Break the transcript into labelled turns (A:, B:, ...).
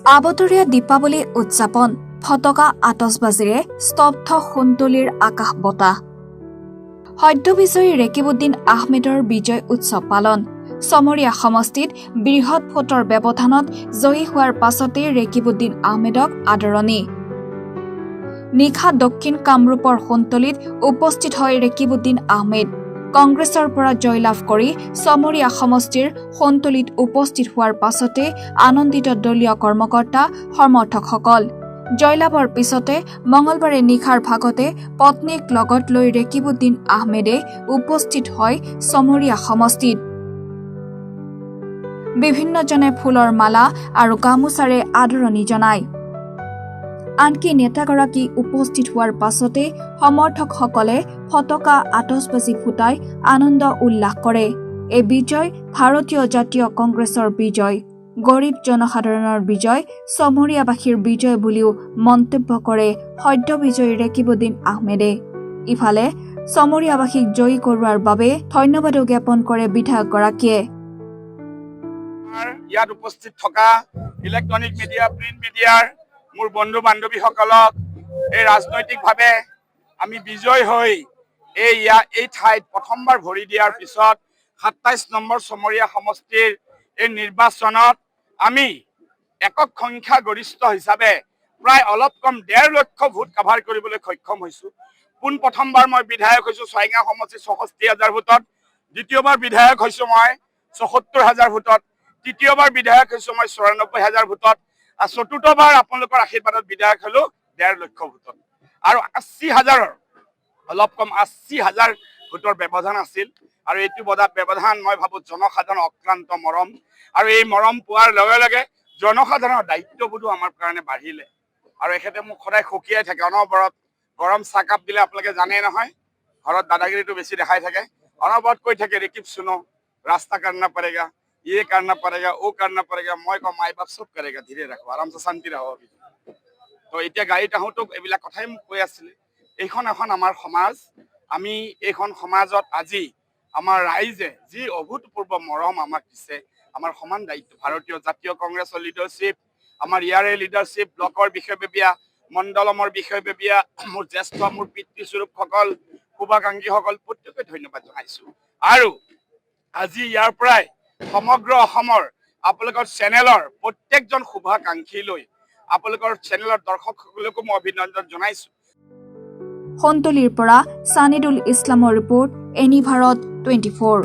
A: আবতৰীয়া দীপাৱলী উদযাপন ফটকা আতচবাজীৰে স্তব্ধ সোণতলীৰ আকাশ বতাহ। সদ্য বিজয়ী ৰেকিবুদ্দিন আহমেদৰ বিজয় উৎসৱ পালন। চমৰীয়া সমষ্টিত বৃহৎ ভোটৰ ব্যৱধানত জয়ী হোৱাৰ পাছতে ৰেকিবুদ্দিন আহমেদক আদৰণি। নিশা দক্ষিণ কামৰূপৰ সোণতলীত উপস্থিত হয় ৰেকিবুদ্দিন আহমেদ। কংগ্ৰেছৰ পৰা জয়লাভ কৰি চমৰীয়া সমষ্টিৰ সোণতলীত উপস্থিত হোৱাৰ পাছতে আনন্দিত দলীয় কৰ্মকৰ্তা সমৰ্থকসকল। জয়লাভৰ পিছতে মঙলবাৰে নিশাৰ ভাগতে পত্নীক লগত লৈ ৰেকিবুদ্দিন আহমেদে উপস্থিত হয় চমৰীয়া সমষ্টিত। বিভিন্নজনে ফুলৰ মালা আৰু গামোচাৰে আদৰণি জনায়। আনকি নেতাগৰাকী উপস্থিত হোৱাৰ পাছতে সমৰ্থকসকলে ফটকা আতচবাজী ফুটাই আনন্দ উল্লাস কৰে। এই বিজয় ভাৰতীয় জাতীয় কংগ্ৰেছৰ বিজয়, গৰীব জনসাধাৰণৰ বিজয়, চমৰীয়াবাসীৰ বিজয় বুলিও মন্তব্য কৰে সদ্য বিজয়ী ৰেকিবুদ্দিন আহমেদে। ইফালে চমৰীয়াবাসীক জয়ী কৰোৱাৰ বাবে ধন্যবাদো জ্ঞাপন কৰে বিধায়কগৰাকীয়ে।
B: ইয়াত উপস্থিত থকা ইলেক্ট্ৰনিক মিডিয়া, প্ৰিণ্ট মিডিয়াৰ মোৰ বন্ধু বান্ধৱীসকলক এই ৰাজনৈতিকভাৱে আমি বিজয় হৈ এই ঠাইত প্ৰথমবাৰ ভৰি দিয়াৰ পিছত ২৭ নম্বৰ চমৰীয়া সমষ্টিৰ এই নিৰ্বাচনত আমি একক সংখ্যাগৰিষ্ঠ হিচাপে প্ৰায় অলপ কম ১.৫ লক্ষ ভোট কাভাৰ কৰিবলৈ সক্ষম হৈছোঁ। পোনপ্ৰথমবাৰ মই বিধায়ক হৈছোঁ ছয়গাঁও সমষ্টি ৬৪,০০০ ভোটত, দ্বিতীয়বাৰ বিধায়ক হৈছোঁ মই ৭৪,০০০ ভোটত, তৃতীয়বাৰ বিধায়ক হৈছোঁ মই ৯৪,০০০ ভোটত, আৰু চতুৰ্থবাৰ আপোনালোকৰ আশীৰ্বাদত বিধায়ক হ'লো ১.৫ লক্ষ ভোটত। আৰু ৮০,০০০ অলপ কম ৮০,০০০ ভোটৰ ব্যৱধান আছিল। আৰু এইটো ব্যৱধান মই ভাবোঁ জনসাধাৰণৰ অক্ৰান্ত মৰম, আৰু এই মৰম পোৱাৰ লগে লগে জনসাধাৰণৰ দায়িত্ববোধো আমাৰ কাৰণে বাঢ়িলে। আৰু এখেতে মোক সদায় সকীয়াই থাকে অনবৰত। গৰম চাহকাপ দিলে আপোনালোকে জানেই নহয়, ঘৰত দাদাগিৰিটো বেছি দেখাই থাকে, অনবৰত কৈ থাকে ৰেকিব শুনো, ৰাস্তা करना पड़ेगा, ये करना पड़ेगा, वो करना पड़ेगा। মই কওঁ মাই বাপ চব কৰেগা, ধীৰে ৰাখো, আৰামছে শান্তি ৰাখো। তো এতিয়া গাড়ীত আহোঁতো এইবিলাক কথাই মোক কৈ আছিলে। এইখন এখন আমাৰ সমাজ, আমি এইখন সমাজত আজি আমাৰ ৰাইজে যি অভূতপূৰ্ব মৰম আমাক দিছে, আমাৰ সমান দায়িত্ব ভাৰতীয় জাতীয় কংগ্ৰেছৰ লিডাৰশ্বিপ, আমাৰ ইয়াৰে লিডাৰশ্বিপ, ব্লকৰ বিষয়ববীয়া, মণ্ডলমৰ বিষয়ববীয়া, মোৰ জ্যেষ্ঠ মোৰ পিতৃস্বৰূপসকল, শুভাকাংক্ষীসকল প্ৰত্যেকে ধন্যবাদ জনাইছোঁ। আৰু আজি ইয়াৰ পৰাই সমগ্ৰ অসমৰ আপোনালোকৰ চেনেলৰ প্ৰত্যেকজন শুভাকাংক্ষীলৈ আপোনালোকৰ চেনেলৰ দৰ্শকসকলকো মই অভিনন্দন জনাইছোঁ।
A: সোণতলীৰ পৰা ছানিদুল ইছলামৰ ৰিপৰ্ট, এনি ভাৰত 24।